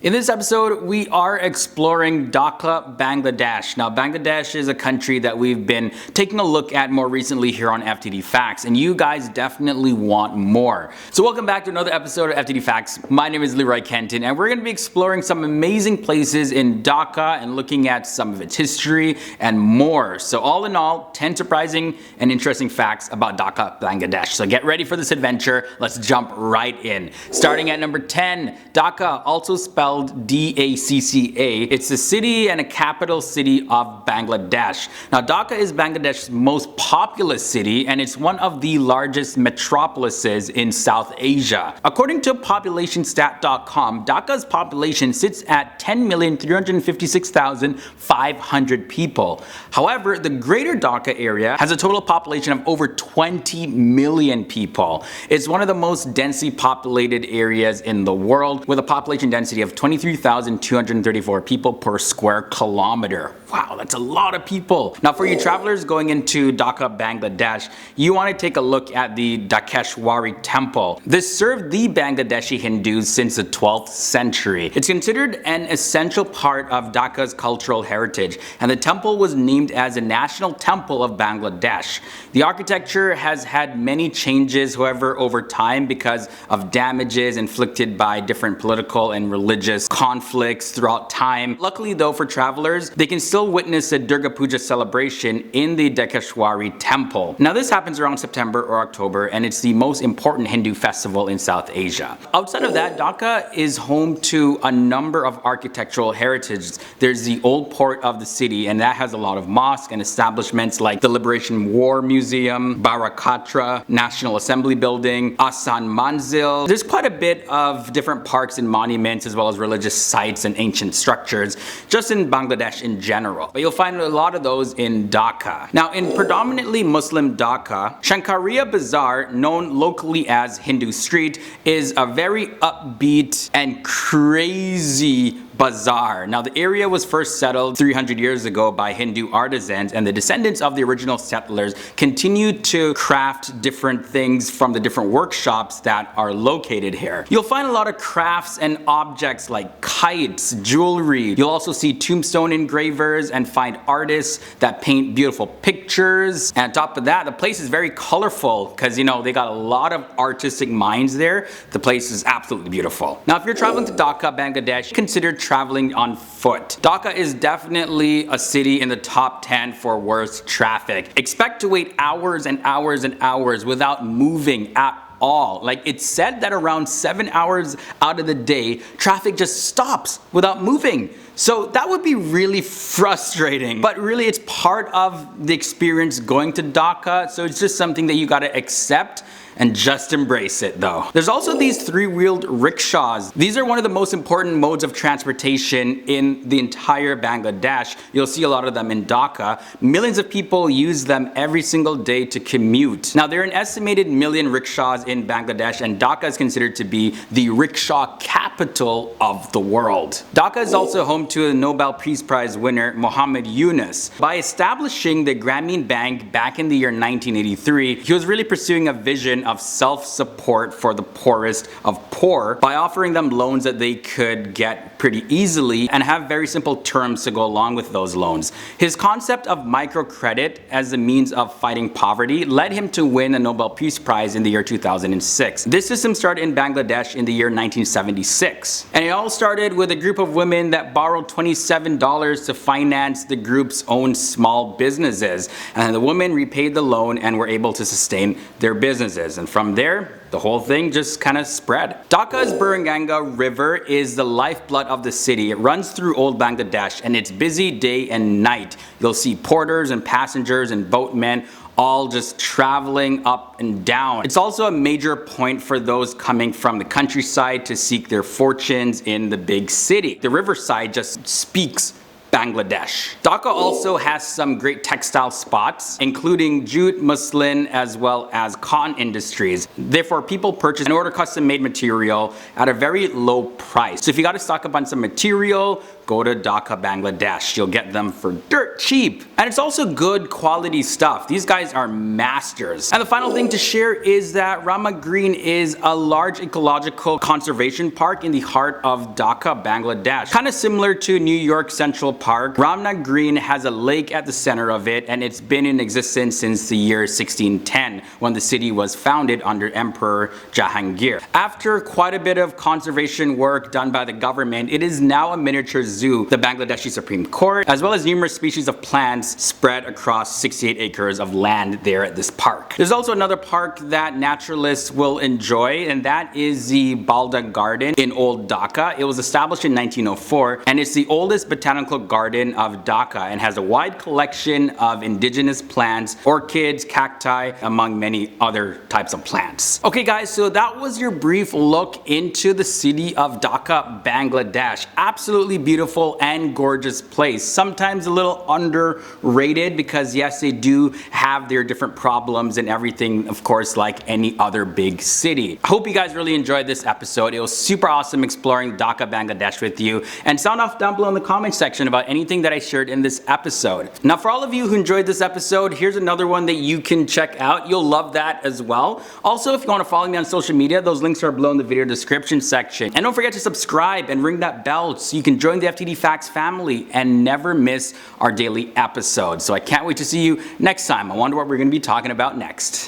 In this episode, we are exploring Dhaka, Bangladesh. Now, Bangladesh is a country that we've been taking a look at more recently here on FTD Facts, and you guys definitely want more. So welcome back to another episode of FTD Facts. My name is Leroy Kenton, and we're going to be exploring some amazing places in Dhaka and looking at some of its history and more. So all in all, 10 surprising and interesting facts about Dhaka, Bangladesh. So get ready for this adventure. Let's jump right in. Starting at number 10, Dhaka, also spelled D-A-C-C-A. It's a city and a capital city of Bangladesh. Now, Dhaka is Bangladesh's most populous city, and it's one of the largest metropolises in South Asia. According to populationstat.com, Dhaka's population sits at 10,356,500 people. However, the greater Dhaka area has a total population of over 20 million people. It's one of the most densely populated areas in the world, with a population density of 23,234 people per square kilometer. Wow, that's a lot of people. Now, for you travelers going into Dhaka, Bangladesh, you want to take a look at the Dhakeshwari temple. This served the Bangladeshi Hindus since the 12th century. It's considered an essential part of Dhaka's cultural heritage, and the temple was named as a national temple of Bangladesh. The architecture has had many changes, however, over time because of damages inflicted by different political and religious conflicts throughout time. Luckily though, for travelers, they can still witness a Durga Puja celebration in the Dhakeshwari temple. Now, this happens around September or October, and it's the most important Hindu festival in South Asia. Outside of that, Dhaka is home to a number of architectural heritages. There's the old port of the city, and that has a lot of mosques and establishments like the Liberation War Museum, Barakatra National Assembly Building, Asan Manzil. There's quite a bit of different parks and monuments, as well as religious sites and ancient structures, just in Bangladesh in general. But you'll find a lot of those in Dhaka. Now, in predominantly Muslim Dhaka, Shankaria Bazaar, known locally as Hindu Street, is a very upbeat and crazy bazaar. Now, the area was first settled 300 years ago by Hindu artisans, and the descendants of the original settlers continued to craft different things from the different workshops that are located here. You'll find a lot of crafts and objects like kites, jewelry. You'll also see tombstone engravers and find artists that paint beautiful pictures. And on top of that, the place is very colorful because, you know, they got a lot of artistic minds there. The place is absolutely beautiful. Now, if you're traveling to Dhaka, Bangladesh, consider traveling on foot. Dhaka is definitely a city in the top 10 for worst traffic. Expect to wait hours and hours and hours without moving at all. Like, it's said that around 7 hours out of the day, traffic just stops without moving. So that would be really frustrating, but really it's part of the experience going to Dhaka. So it's just something that you gotta accept and just embrace it though. There's also these three-wheeled rickshaws. These are one of the most important modes of transportation in the entire Bangladesh. You'll see a lot of them in Dhaka. Millions of people use them every single day to commute. Now, there are an estimated million rickshaws in Bangladesh, and Dhaka is considered to be the rickshaw capital of the world. Dhaka is also home to a Nobel Peace Prize winner, Muhammad Yunus. By establishing the Grameen Bank back in the year 1983, he was really pursuing a vision of self-support for the poorest of poor by offering them loans that they could get pretty easily and have very simple terms to go along with those loans. His concept of microcredit as a means of fighting poverty led him to win a Nobel Peace Prize in the year 2006. This system started in Bangladesh in the year 1976. And it all started with a group of women that borrowed $27 to finance the group's own small businesses. And the women repaid the loan and were able to sustain their businesses. And from there, the whole thing just kind of spread. Dhaka's Buranganga River is the lifeblood of the city. It runs through old Bangladesh, and it's busy day and night. You'll see porters and passengers and boatmen all just traveling up and down. It's also a major point for those coming from the countryside to seek their fortunes in the big city. The riverside just speaks Bangladesh. Dhaka also has some great textile spots, including jute, muslin, as well as cotton industries. Therefore, people purchase and order custom-made material at a very low price. So if you got to stock up on some material, go to Dhaka, Bangladesh. You'll get them for dirt cheap. And it's also good quality stuff. These guys are masters. And the final thing to share is that Rama Green is a large ecological conservation park in the heart of Dhaka, Bangladesh. Kind of similar to New York Central Park, Rama Green has a lake at the center of it, and it's been in existence since the year 1610 when the city was founded under Emperor Jahangir. After quite a bit of conservation work done by the government, it is now a miniature zoo. The Bangladeshi Supreme Court, as well as numerous species of plants spread across 68 acres of land there at this park. There's also another park that naturalists will enjoy, and that is the Balda Garden in Old Dhaka. It was established in 1904, and it's the oldest botanical garden of Dhaka and has a wide collection of indigenous plants, orchids, cacti, among many other types of plants. Okay guys, so that was your brief look into the city of Dhaka, Bangladesh. Absolutely beautiful and gorgeous place. Sometimes a little underrated because yes, they do have their different problems and everything, of course, like any other big city. I hope you guys really enjoyed this episode. It was super awesome exploring Dhaka, Bangladesh with you, and sound off down below in the comment section about anything that I shared in this episode. Now for all of you who enjoyed this episode, here's another one that you can check out. You'll love that as well. Also, if you want to follow me on social media, those links are below in the video description section. And don't forget to subscribe and ring that bell so you can join the FTD Facts family and never miss our daily episodes. So I can't wait to see you next time. I wonder what we're going to be talking about next.